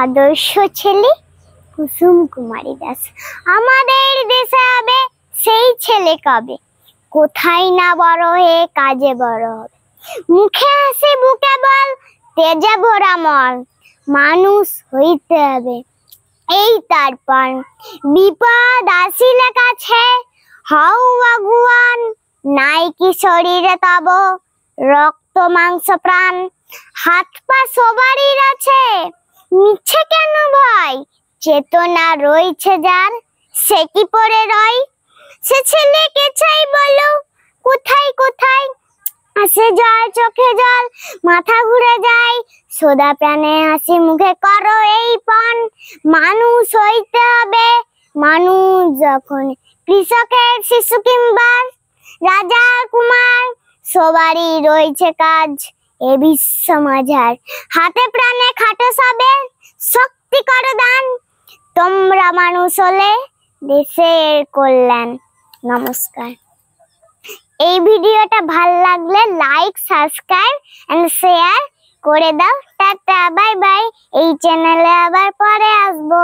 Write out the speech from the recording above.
আদর্শ ছেলে কুসুম কুমারী দাস। আমাদের দেশে হবে সেই ছেলে কবে, কোথায় না বড় হয়ে কাজে বড় হবে। মুখে হাসি বুকে বল, তেজে ভরা মন, মানুষ হইতে হবে এই তার পণ। বিপদ আসিলে কাছে হও ভগবান, নাই কি শরীরে তব রক্ত মাংস প্রাণ। হাত পা সবারই আছে, মিছে কেন ভয়, চেতনা রয়েছে যার সে কি পড়ে রয়। সে ছেলে কে চাই বলো, কোথায় কোথায় আসে জল চোখে জল, মাথা ঘুরে যায়, সোদা প্রাণে হাসি মুখে করো এই পণ। মানুষ হইতে হবে মানুষ যখন, কৃষকের শিশু কিংবা রাজা কুমার, সবারই রয়েছে কাজ এ বিশ্ব মাঝার। হাতে প্রাণে খাটো সবে, শক্তি করো দান, তোমরা মানুষ হলে দেশের কল্যাণ। নমস্কার। এই ভিডিওটা ভালো লাগলে লাইক, সাবস্ক্রাইব এন্ড শেয়ার করে দাও। Tata, bye bye. এই চ্যানেলে আবার পরে আসবো।